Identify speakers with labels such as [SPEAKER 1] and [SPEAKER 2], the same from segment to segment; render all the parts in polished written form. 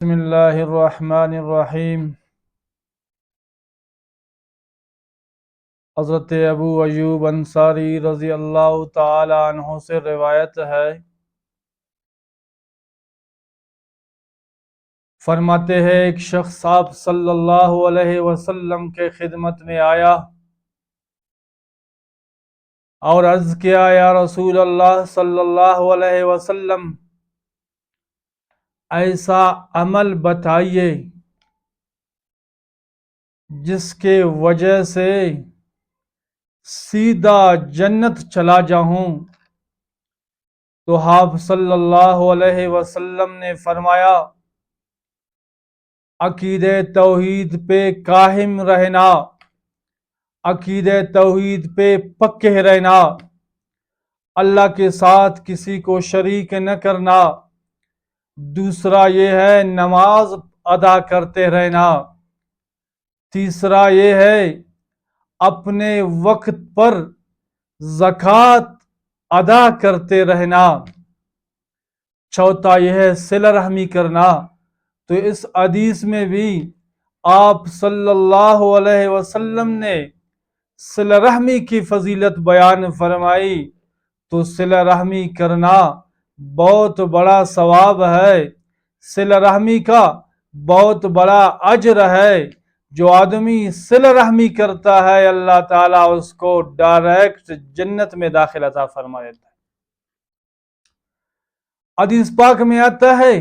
[SPEAKER 1] بسم اللہ الرحمن الرحیم۔ حضرت ابو ایوب انصاری رضی اللہ تعالی عنہ سے روایت ہے، فرماتے ہیں ایک شخص آپ صلی اللہ علیہ وسلم کے خدمت میں آیا اور عرض کیا، یا رسول اللہ صلی اللہ علیہ وسلم، ایسا عمل بتائیے جس کے وجہ سے سیدھا جنت چلا جاؤں۔ تو آپ صلی اللہ علیہ وسلم نے فرمایا، عقیدہ توحید پہ قائم رہنا، عقیدہ توحید پہ پکے رہنا، اللہ کے ساتھ کسی کو شریک نہ کرنا۔ دوسرا یہ ہے نماز ادا کرتے رہنا۔ تیسرا یہ ہے اپنے وقت پر زکوٰۃ ادا کرتے رہنا۔ چوتھا یہ ہے صلہ رحمی کرنا۔ تو اس حدیث میں بھی آپ صلی اللہ علیہ وسلم نے صلہ رحمی کی فضیلت بیان فرمائی۔ تو صلہ رحمی کرنا بہت بڑا ثواب ہے، صلہ رحمی کا بہت بڑا اجر ہے۔ جو آدمی صلہ رحمی کرتا ہے اللہ تعالیٰ اس کو ڈائریکٹ جنت میں داخل عطا فرما دیتا ہے۔ حدیث پاک میں آتا ہے،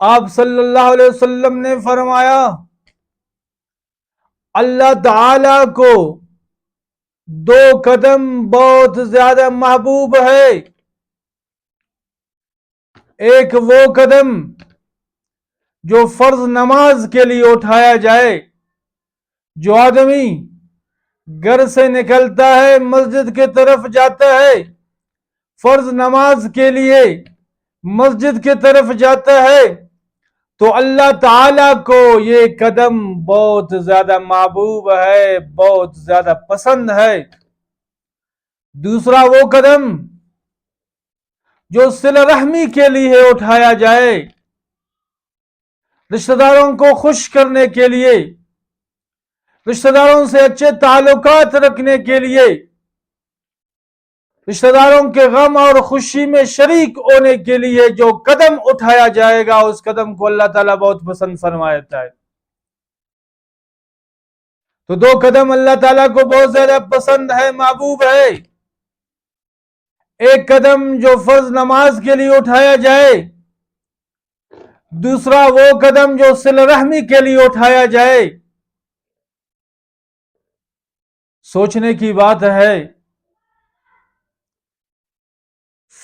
[SPEAKER 1] آپ صلی اللہ علیہ وسلم نے فرمایا، اللہ تعالیٰ کو دو قدم بہت زیادہ محبوب ہے۔ ایک وہ قدم جو فرض نماز کے لیے اٹھایا جائے۔ جو آدمی گھر سے نکلتا ہے، مسجد کی طرف جاتا ہے، فرض نماز کے لیے مسجد کی طرف جاتا ہے، تو اللہ تعالیٰ کو یہ قدم بہت زیادہ محبوب ہے، بہت زیادہ پسند ہے۔ دوسرا وہ قدم جو صلہ رحمی کے لیے اٹھایا جائے، رشتہ داروں کو خوش کرنے کے لیے، رشتہ داروں سے اچھے تعلقات رکھنے کے لیے، رشتہ داروں کے غم اور خوشی میں شریک ہونے کے لیے جو قدم اٹھایا جائے گا، اس قدم کو اللہ تعالیٰ بہت پسند فرماتا ہے۔ تو دو قدم اللہ تعالیٰ کو بہت زیادہ پسند ہے، محبوب ہے۔ ایک قدم جو فرض نماز کے لیے اٹھایا جائے، دوسرا وہ قدم جو صلہ رحمی کے لیے اٹھایا جائے۔ سوچنے کی بات ہے،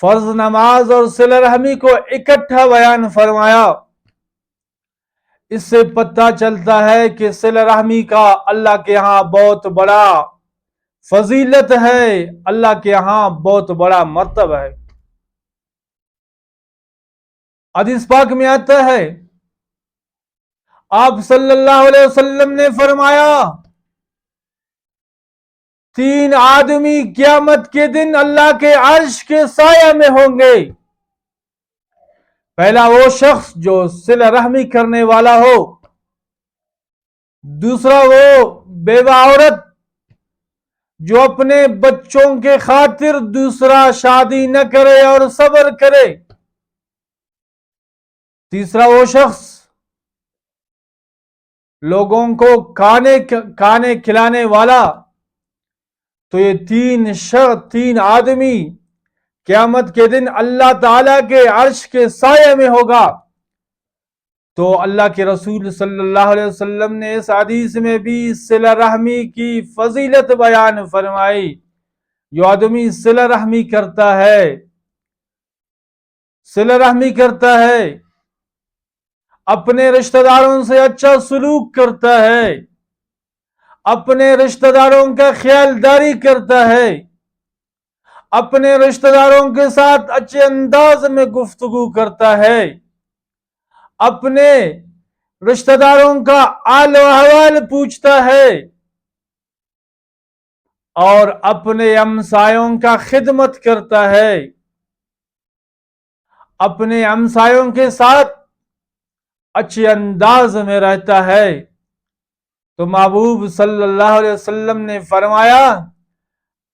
[SPEAKER 1] فرض نماز اور صلہ رحمی کو اکٹھا بیان فرمایا۔ اس سے پتہ چلتا ہے کہ صلہ رحمی کا اللہ کے ہاں بہت بڑا فضیلت ہے، اللہ کے ہاں بہت بڑا مرتبہ ہے۔ حدیث پاک میں آتا ہے، آپ صلی اللہ علیہ وسلم نے فرمایا، تین آدمی قیامت کے دن اللہ کے عرش کے سایہ میں ہوں گے۔ پہلا وہ شخص جو صلہ رحمی کرنے والا ہو، دوسرا وہ بیوہ عورت جو اپنے بچوں کے خاطر دوسرا شادی نہ کرے اور صبر کرے، تیسرا وہ شخص لوگوں کو کھانے کھلانے والا۔ تو یہ تین آدمی قیامت کے دن اللہ تعالیٰ کے عرش کے سائے میں ہوگا۔ تو اللہ کے رسول صلی اللہ علیہ وسلم نے اس حدیث میں بھی صلہ رحمی کی فضیلت بیان فرمائی۔ جو آدمی صلہ رحمی کرتا ہے، صلہ رحمی کرتا ہے، اپنے رشتہ داروں سے اچھا سلوک کرتا ہے، اپنے رشتہ داروں کا خیال داری کرتا ہے، اپنے رشتہ داروں کے ساتھ اچھے انداز میں گفتگو کرتا ہے، اپنے رشتہ داروں کا حال و احوال پوچھتا ہے، اور اپنے ہمسایوں کا خدمت کرتا ہے، اپنے ہمسایوں کے ساتھ اچھے انداز میں رہتا ہے تو محبوب صلی اللہ علیہ وسلم نے فرمایا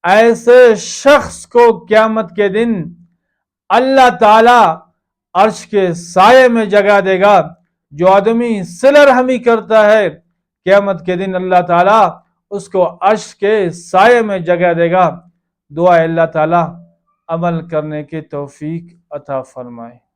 [SPEAKER 1] ایسے شخص کو قیامت کے دن اللہ تعالی عرش کے سائے میں جگہ دے گا۔ جو آدمی صلہ رحمی کرتا ہے قیامت کے دن اللہ تعالی اس کو عرش کے سائے میں جگہ دے گا۔ دعا اللہ تعالی عمل کرنے کی توفیق عطا فرمائے۔